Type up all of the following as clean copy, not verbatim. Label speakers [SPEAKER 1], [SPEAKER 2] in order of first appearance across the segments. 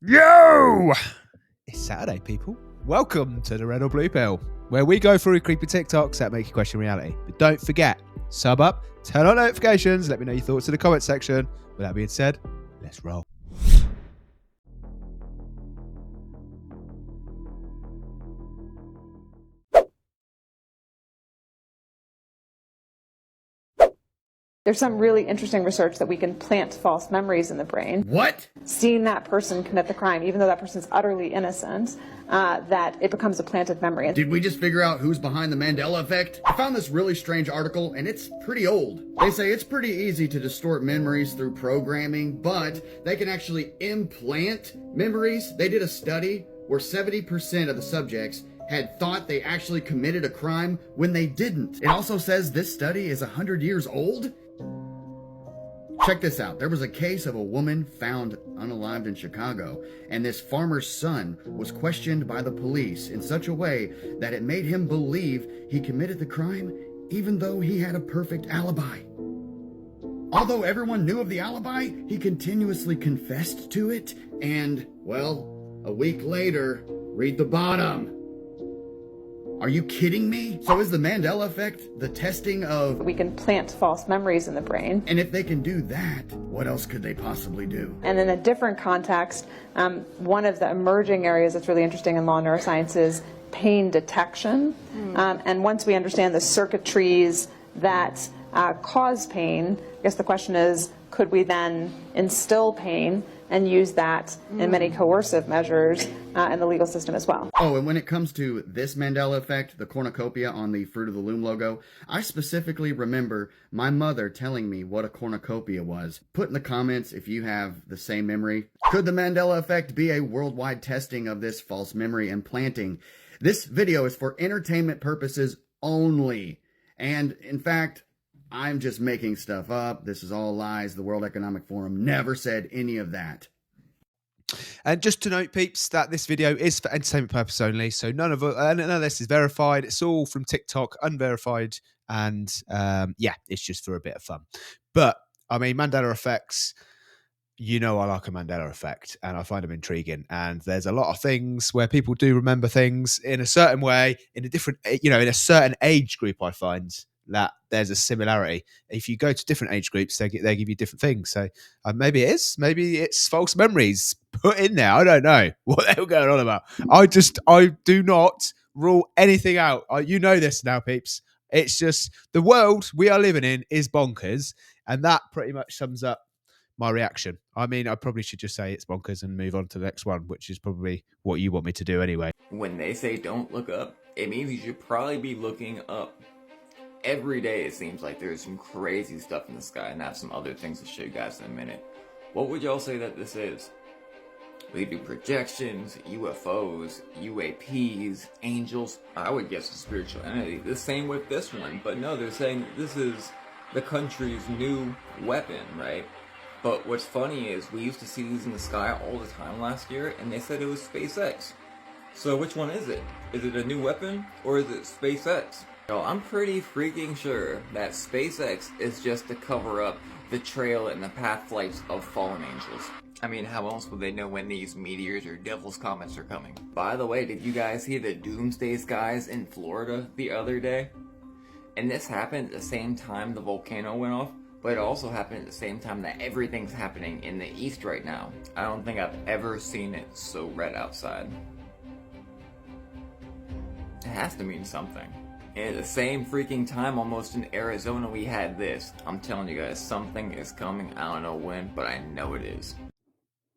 [SPEAKER 1] Yo! It's Saturday, people. Welcome to the Red or Blue Pill, where we go through creepy TikToks that make you question reality. But don't forget, sub up, turn on notifications, let me know your thoughts in the comment section. With that being said, let's roll.
[SPEAKER 2] There's some really interesting research that we can plant false memories in the brain.
[SPEAKER 3] What?
[SPEAKER 2] Seeing that person commit the crime, even though that person's utterly innocent, that it becomes a planted memory.
[SPEAKER 3] Did we just figure out who's behind the Mandela effect? I found this really strange article, and it's pretty old. They say it's pretty easy to distort memories through programming, but they can actually implant memories. They did a study where 70% of the subjects had thought they actually committed a crime when they didn't. It also says this study is 100 years old. Check this out. There was a case of a woman found unalived in Chicago, and this farmer's son was questioned by the police in such a way that it made him believe he committed the crime even though he had a perfect alibi. Although everyone knew of the alibi, he continuously confessed to it, and, well, a week later, read the bottom. Are you kidding me? So is the Mandela effect the testing of...
[SPEAKER 2] We can plant false memories in the brain.
[SPEAKER 3] And if they can do that, what else could they possibly do?
[SPEAKER 2] And in a different context, one of the emerging areas that's really interesting in law neuroscience is pain detection. And once we understand the circuitries that cause pain, I guess the question is, could we then instill pain and use that in many coercive measures in the legal system as well?
[SPEAKER 3] Oh, and when it comes to this Mandela effect, the cornucopia on the Fruit of the Loom logo, I specifically remember my mother telling me what a cornucopia was. Put in the comments if you have the same memory. Could the Mandela effect be a worldwide testing of this false memory implanting? This video is for entertainment purposes only. And in fact, I'm just making stuff up. This is all lies. The World Economic Forum never said any of that.
[SPEAKER 1] And just to note, peeps, that this video is for entertainment purpose only. So none of this is verified. It's all from TikTok, unverified. And yeah, it's just for a bit of fun. But I mean, Mandela effects, you know, I like a Mandela effect and I find them intriguing. And there's a lot of things where people do remember things in a certain way, in a different, you know, in a certain age group. I find that there's a similarity. If you go to different age groups, they give you different things. So maybe it's false memories put in there. I don't know what they were going on about. I do not rule anything out. You know this now, peeps. It's just the world we are living in is bonkers. And that pretty much sums up my reaction. I mean, I probably should just say it's bonkers and move on to the next one, which is probably what you want me to do anyway.
[SPEAKER 4] When they say don't look up, it means you should probably be looking up. Every day it seems like there's some crazy stuff in the sky, and I have some other things to show you guys in a minute. What would y'all say that this is? We do projections, UFOs, UAPs, angels. I would guess a spiritual entity. The same with this one, but no, they're saying this is the country's new weapon, right? But what's funny is we used to see these in the sky all the time last year, and they said it was SpaceX. So which one is it? Is it a new weapon, or is it SpaceX? Yo, I'm pretty freaking sure that SpaceX is just to cover up the trail and the path flights of fallen angels. I mean, how else would they know when these meteors or devil's comets are coming? By the way, did you guys see the doomsday skies in Florida the other day? And this happened at the same time the volcano went off, but it also happened at the same time that everything's happening in the east right now. I don't think I've ever seen it so red outside. It has to mean something. And at the same freaking time, almost in Arizona, we had this. I'm telling you guys, something is coming. I don't know when, but I know it is.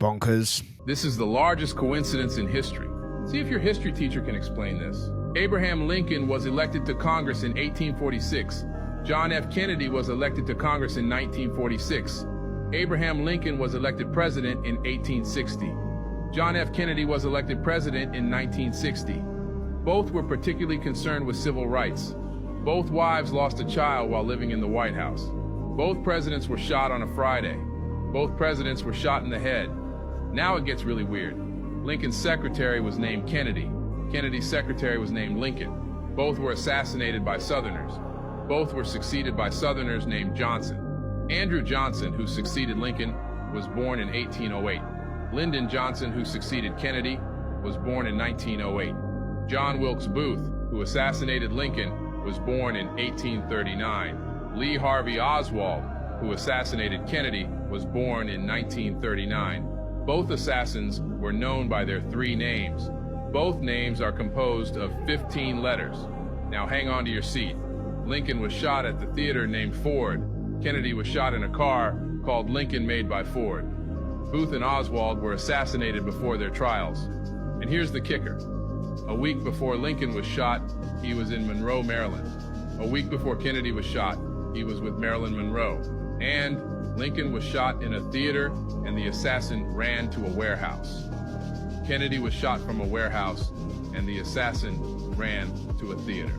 [SPEAKER 1] Bonkers.
[SPEAKER 5] This is the largest coincidence in history. See if your history teacher can explain this. Abraham Lincoln was elected to Congress in 1846. John F. Kennedy was elected to Congress in 1946. Abraham Lincoln was elected president in 1860. John F. Kennedy was elected president in 1960. Both were particularly concerned with civil rights. Both wives lost a child while living in the White House. Both presidents were shot on a Friday. Both presidents were shot in the head. Now it gets really weird. Lincoln's secretary was named Kennedy. Kennedy's secretary was named Lincoln. Both were assassinated by Southerners. Both were succeeded by Southerners named Johnson. Andrew Johnson, who succeeded Lincoln, was born in 1808. Lyndon Johnson, who succeeded Kennedy, was born in 1908. John Wilkes Booth, who assassinated Lincoln, was born in 1839. Lee Harvey Oswald, who assassinated Kennedy, was born in 1939. Both assassins were known by their 3 names. Both names are composed of 15 letters. Now hang on to your seat. Lincoln was shot at the theater named Ford. Kennedy was shot in a car called Lincoln Made by Ford. Booth and Oswald were assassinated before their trials. And here's the kicker. A week before Lincoln was shot, he was in Monroe, Maryland. A week before Kennedy was shot, he was with Marilyn Monroe. And Lincoln was shot in a theater, and the assassin ran to a warehouse. Kennedy was shot from a warehouse, and the assassin ran to a theater.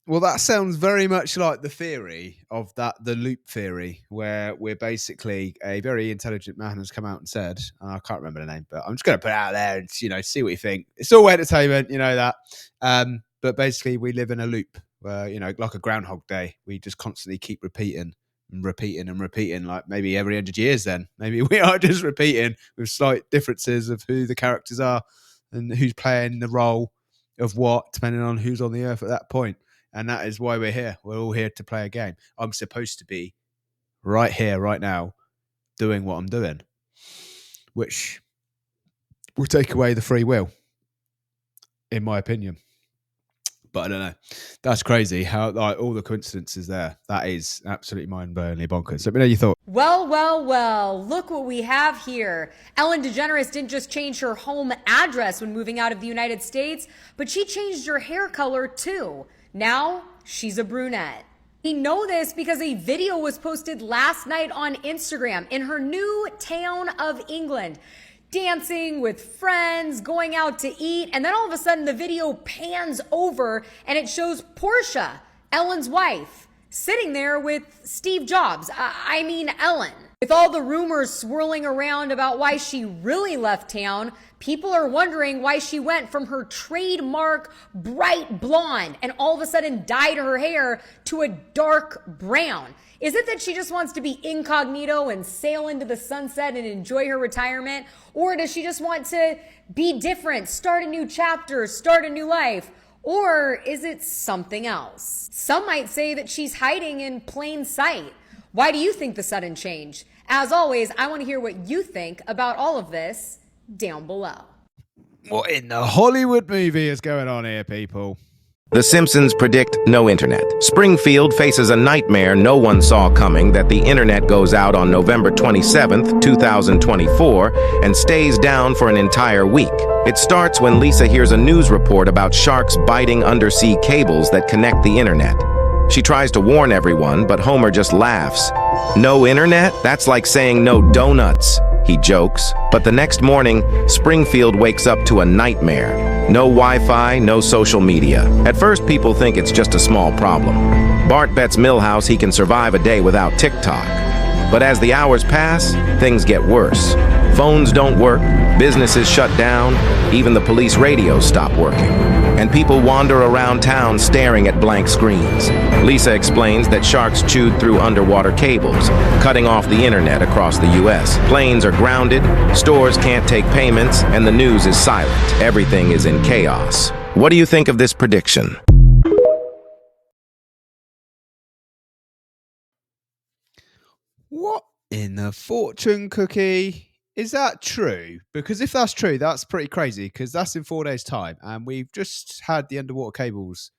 [SPEAKER 1] Well, that sounds very much like the theory of the loop theory, where we're basically a very intelligent man has come out and said, and I can't remember the name, but I'm just going to put it out there and, see what you think. It's all entertainment, you know that. But basically we live in a loop where, like a Groundhog Day, we just constantly keep repeating and repeating and repeating, like maybe every 100 years then. Maybe we are just repeating with slight differences of who the characters are and who's playing the role of what, depending on who's on the earth at that point. And that is why we're here. We're all here to play a game. I'm supposed to be right here, right now, doing what I'm doing, which will take away the free will, in my opinion. But I don't know. That's crazy how all the coincidences there. That is absolutely mind-blowingly bonkers. Let me know your thoughts.
[SPEAKER 6] Well, well, well, look what we have here. Ellen DeGeneres didn't just change her home address when moving out of the United States, but she changed her hair color too. Now she's a brunette. We know this because a video was posted last night on Instagram in her new town of England, dancing with friends, going out to eat, and then all of a sudden the video pans over and it shows Portia, Ellen's wife, sitting there with Steve Jobs. I mean Ellen. With all the rumors swirling around about why she really left town, people are wondering why she went from her trademark bright blonde and all of a sudden dyed her hair to a dark brown. Is it that she just wants to be incognito and sail into the sunset and enjoy her retirement? Or does she just want to be different, start a new chapter, start a new life? Or is it something else? Some might say that she's hiding in plain sight. Why do you think the sudden change? As always, I want to hear what you think about all of this down below.
[SPEAKER 1] What in the Hollywood movie is going on here, people?
[SPEAKER 7] The Simpsons predict no internet. Springfield faces a nightmare no one saw coming that the internet goes out on November 27th, 2024, and stays down for an entire week. It starts when Lisa hears a news report about sharks biting undersea cables that connect the internet. She tries to warn everyone, but Homer just laughs. No internet? That's like saying no donuts, he jokes. But the next morning, Springfield wakes up to a nightmare. No Wi-Fi, no social media. At first, people think it's just a small problem. Bart bets Milhouse he can survive a day without TikTok. But as the hours pass, things get worse. Phones don't work, businesses shut down, even the police radios stop working. And people wander around town staring at blank screens. Lisa explains that sharks chewed through underwater cables, cutting off the internet across the U.S. Planes are grounded, stores can't take payments, and the news is silent. Everything is in chaos. What do you think of this prediction?
[SPEAKER 1] What in the fortune cookie? Is that true? Because if that's true, that's pretty crazy, because that's in 4 days' time. And we've just had the underwater cables.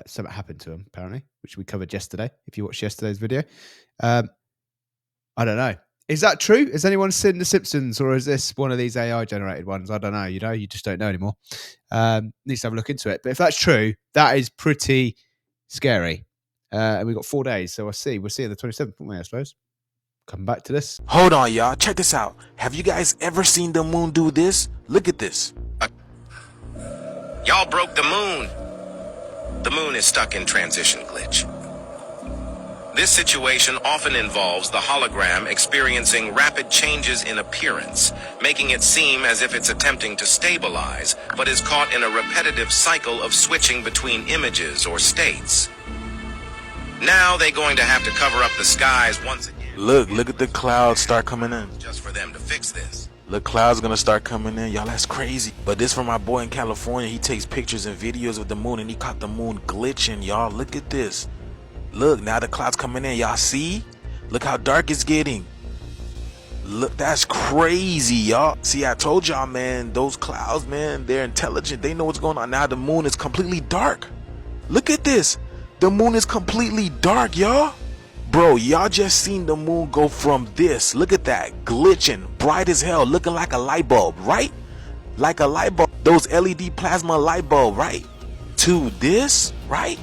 [SPEAKER 1] Something happened to them, apparently, which we covered yesterday, if you watched yesterday's video. I don't know. Is that true? Has anyone seen The Simpsons, or is this one of these AI-generated ones? I don't know. You just don't know anymore. Needs to have a look into it. But if that's true, that is pretty scary. And we've got 4 days, so we'll see on the 27th, won't we, I suppose? Come back to this.
[SPEAKER 8] Hold on, y'all. Check this out. Have you guys ever seen the moon do this? Look at this.
[SPEAKER 7] Y'all broke the moon. The moon is stuck in transition glitch. This situation often involves the hologram experiencing rapid changes in appearance, making it seem as if it's attempting to stabilize, but is caught in a repetitive cycle of switching between images or states. Now they're going to have to cover up the skies once again.
[SPEAKER 8] Look at the clouds start coming in.
[SPEAKER 7] Just for them to fix this.
[SPEAKER 8] Look, clouds gonna start coming in. Y'all, that's crazy. But this from my boy in California. He takes pictures and videos of the moon, and he caught the moon glitching, y'all. Look at this. Look, now the clouds coming in. Y'all see? Look how dark it's getting. Look, that's crazy, y'all. See, I told y'all, man, those clouds, man, they're intelligent. They know what's going on. Now the moon is completely dark. Look at this. The moon is completely dark, y'all. Bro, y'all just seen the moon go from this. Look at that. Glitching. Bright as hell. Looking like a light bulb, right? Like a light bulb. Those LED plasma light bulb, right? To this, right?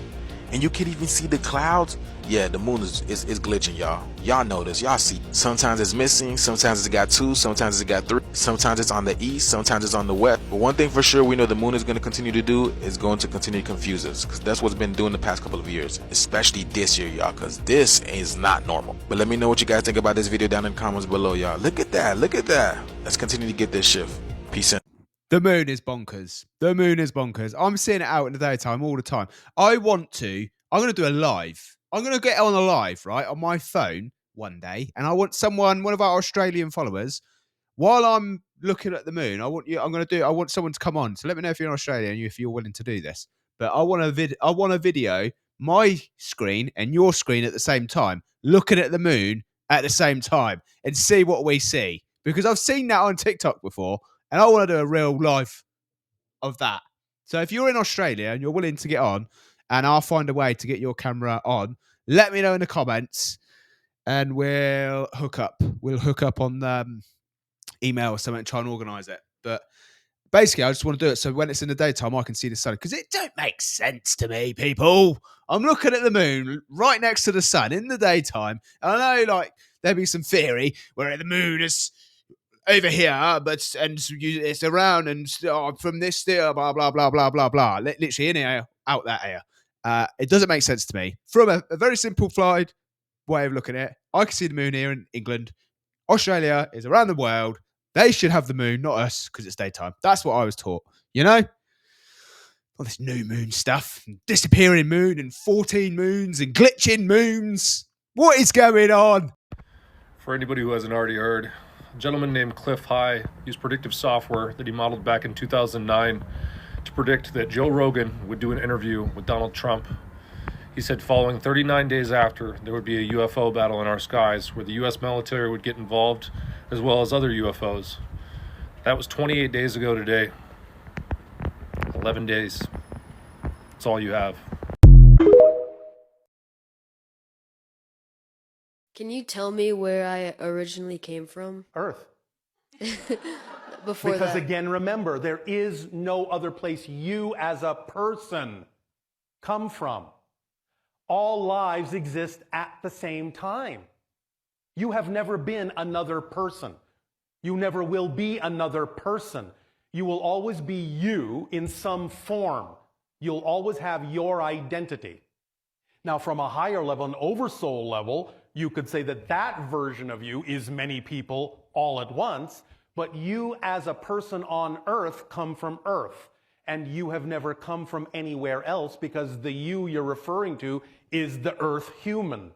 [SPEAKER 8] And you can't even see the clouds. Yeah, the moon is glitching, y'all. Y'all know this. Y'all see. Sometimes it's missing. Sometimes it's got 2. Sometimes it's got 3. Sometimes it's on the east. Sometimes it's on the west. But one thing for sure we know the moon is going to continue to do is going to continue to confuse us. Because that's what's been doing the past couple of years. Especially this year, y'all. Because this is not normal. But let me know what you guys think about this video down in the comments below, y'all. Look at that. Look at that. Let's continue to get this shift. Peace out.
[SPEAKER 1] The moon is bonkers. The moon is bonkers. I'm seeing it out in the daytime all the time. I'm going to do a live. I'm going to get on a live, right, on my phone one day. And I want one of our Australian followers, while I'm looking at the moon, I want someone to come on. So let me know if you're in Australia and if you're willing to do this. But I want a video, my screen and your screen at the same time, looking at the moon at the same time and see what we see. Because I've seen that on TikTok before. And I want to do a real live of that. So if you're in Australia and you're willing to get on, and I'll find a way to get your camera on, let me know in the comments, and we'll hook up. We'll hook up on email or something and try and organise it. But basically, I just want to do it so when it's in the daytime, I can see the sun. Because it don't make sense to me, people. I'm looking at the moon right next to the sun in the daytime. And I know, like, there'll be some theory where the moon is over here, it's around and from this there, blah blah blah blah blah blah. Literally in here, out that here. It doesn't make sense to me. From a very simplified way of looking at it, I can see the moon here in England. Australia is around the world. They should have the moon, not us, because it's daytime. That's what I was taught. You know, all this new moon stuff, and disappearing moon, and 14 moons, and glitching moons. What is going on?
[SPEAKER 9] For anybody who hasn't already heard, a gentleman named Cliff High used predictive software that he modeled back in 2009 to predict that Joe Rogan would do an interview with Donald Trump. He said following 39 days after, there would be a UFO battle in our skies where the U.S. military would get involved, as well as other UFOs. That was 28 days ago today. 11 days. That's all you have.
[SPEAKER 10] Can you tell me where I originally came from?
[SPEAKER 11] Earth.
[SPEAKER 10] Before
[SPEAKER 11] because
[SPEAKER 10] that.
[SPEAKER 11] again, remember, there is no other place you as a person come from. All lives exist at the same time. You have never been another person. You never will be another person. You will always be you in some form. You'll always have your identity. Now, from a higher level, an oversoul level, you could say that that version of you is many people all at once, but you as a person on Earth come from Earth, and you have never come from anywhere else because the you you're referring to is the Earth human.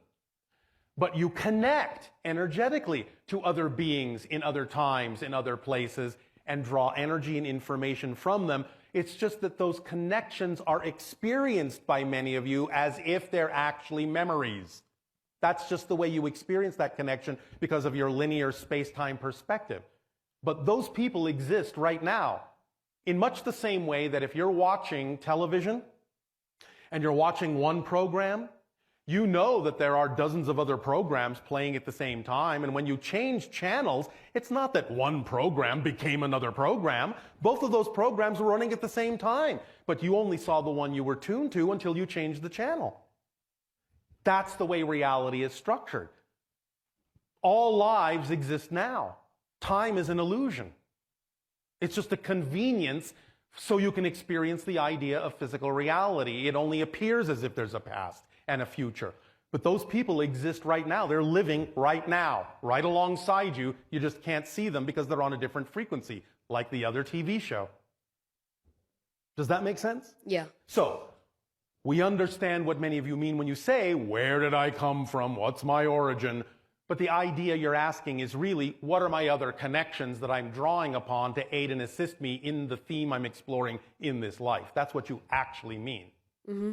[SPEAKER 11] But you connect energetically to other beings in other times, in other places, and draw energy and information from them. It's just that those connections are experienced by many of you as if they're actually memories. That's just the way you experience that connection because of your linear space-time perspective. But those people exist right now in much the same way that if you're watching television and you're watching one program, you know that there are dozens of other programs playing at the same time. And when you change channels, it's not that one program became another program. Both of those programs were running at the same time, but you only saw the one you were tuned to until you changed the channel. That's the way reality is structured. All lives exist now. Time is an illusion. It's just a convenience so you can experience the idea of physical reality. It only appears as if there's a past and a future. But those people exist right now. They're living right now, right alongside you. You just can't see them because they're on a different frequency, like the other TV show. Does that make sense?
[SPEAKER 10] Yeah.
[SPEAKER 11] So, we understand what many of you mean when you say, where did I come from? What's my origin? But the idea you're asking is really, what are my other connections that I'm drawing upon to aid and assist me in the theme I'm exploring in this life? That's what you actually mean.
[SPEAKER 10] Mm-hmm.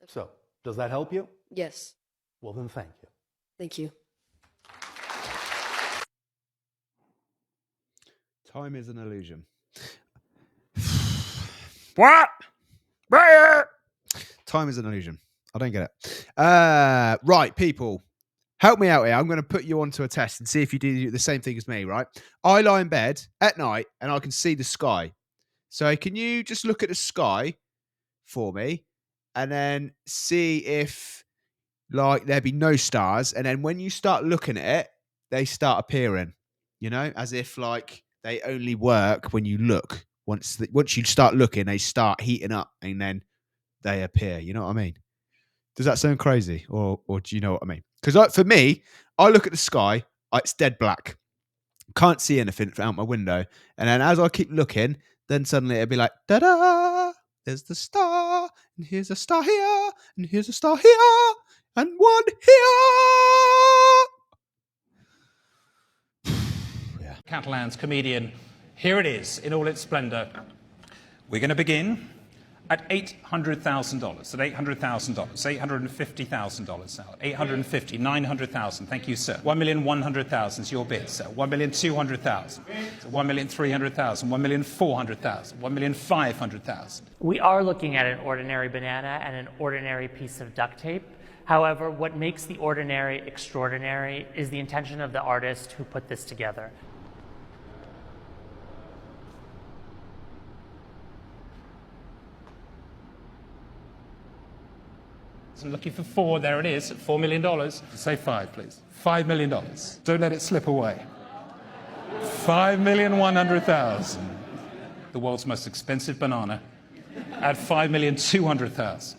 [SPEAKER 11] So, does that help you?
[SPEAKER 10] Yes.
[SPEAKER 11] Well, then thank you.
[SPEAKER 10] Thank you.
[SPEAKER 1] Time is an illusion.
[SPEAKER 7] What?
[SPEAKER 1] Time is an illusion. I don't get it. Right, people. Help me out here. I'm going to put you onto a test and see if you do the same thing as me, right? I lie in bed at night and I can see the sky. So can you just look at the sky for me and then see if like there be no stars, and then when you start looking at it, they start appearing, you know, as if like they only work when you look. Once you start looking, they start heating up and then they appear. You know what I mean? Does that sound crazy, or do you know what I mean? Because for me, I look at the sky, it's dead black. Can't see anything out my window. And then as I keep looking, then suddenly it'll be like, da-da, there's the star, and here's a star here, and here's a star here, and one here. Yeah.
[SPEAKER 12] Catalan's comedian. Here it is in all its splendor. We're going to begin at $800,000, at $800,000, $850,000 now, $850, $900,000, thank you, sir. $1,100,000 is your bid, sir. $1,200,000, $1,300,000, $1,400,000, $1,500,000.
[SPEAKER 13] We are looking at an ordinary banana and an ordinary piece of duct tape. However, what makes the ordinary extraordinary is the intention of the artist who put this together.
[SPEAKER 12] I'm looking for four. There it is, $4 million. Say five, please. $5 million. Don't let it slip away. $5,100,000. The world's most expensive banana at $5,200,000.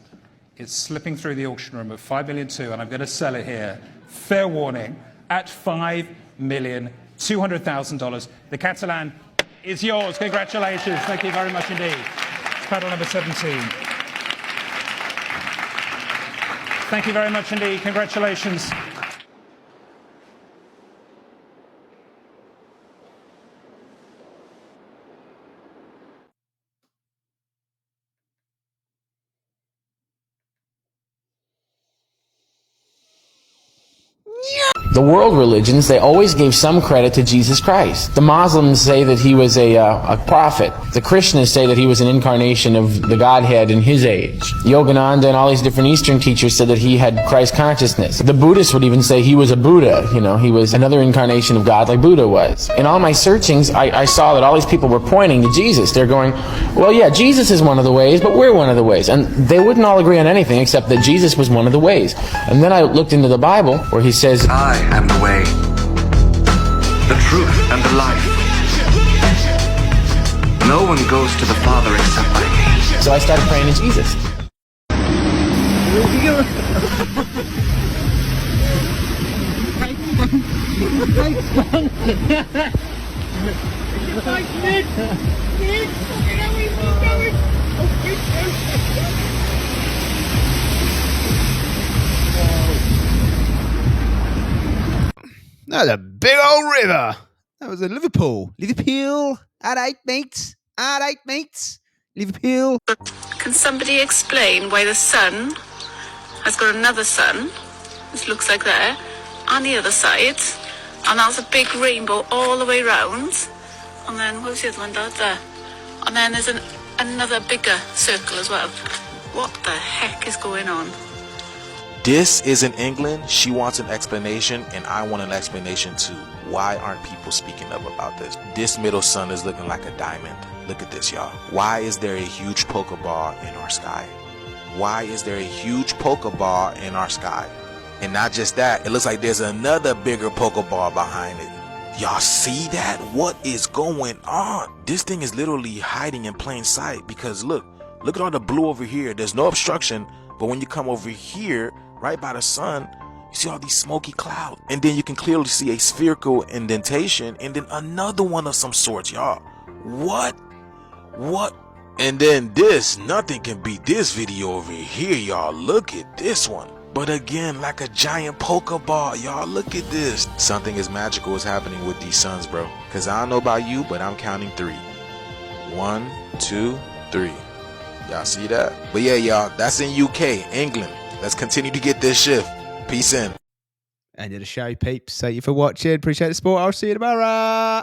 [SPEAKER 12] It's slipping through the auction room at $5,200,000, and I'm going to sell it here. Fair warning, at $5,200,000. The Catalan is yours. Congratulations. Thank you very much indeed. Paddle number 17. Thank you very much indeed. Congratulations.
[SPEAKER 14] The world religions, they always gave some credit to Jesus Christ. The Muslims say that he was a prophet. The Christians say that he was an incarnation of the Godhead in his age. Yogananda and all these different Eastern teachers said that he had Christ consciousness. The Buddhists would even say he was a Buddha. You know, he was another incarnation of God like Buddha was. In all my searchings, I saw that all these people were pointing to Jesus. They're going, well, yeah, Jesus is one of the ways, but we're one of the ways. And they wouldn't all agree on anything except that Jesus was one of the ways. And then I looked into the Bible where he says,
[SPEAKER 15] I am the way, the truth, and the life. No one goes to the Father except by me.
[SPEAKER 14] So I started praying to Jesus.
[SPEAKER 1] That's a big old river. That was in Liverpool. Liverpool. All right, mates. All right, mates. Liverpool.
[SPEAKER 16] Can somebody explain why the sun has got another sun, which looks like that, on the other side, and there's a big rainbow all the way round, and then, what's the other one, there? And then there's another bigger circle as well. What the heck is going on?
[SPEAKER 8] This is in England. She wants an explanation, and I want an explanation too. Why aren't people speaking up about this? This middle sun is looking like a diamond. Look at this, y'all. Why is there a huge Pokeball in our sky? Why is there a huge Pokeball in our sky? And not just that, it looks like there's another bigger Pokeball behind it. Y'all see that? What is going on? This thing is literally hiding in plain sight because look at all the blue over here. There's no obstruction, but when you come over here, right by the sun, you see all these smoky clouds. And then you can clearly see a spherical indentation and then another one of some sorts, y'all. What? And then this, nothing can beat this video over here, y'all. Look at this one. but again, like a giant Pokeball. Y'all, look at this. Something as magical is happening with these suns, bro. Because I don't know about you, but I'm counting 3. 1, 2, 3. Y'all see that? But yeah, y'all, that's in UK, England. Let's continue to get this shift. Peace in.
[SPEAKER 1] End of the show, peeps. Thank you for watching. Appreciate the support. I'll see you tomorrow.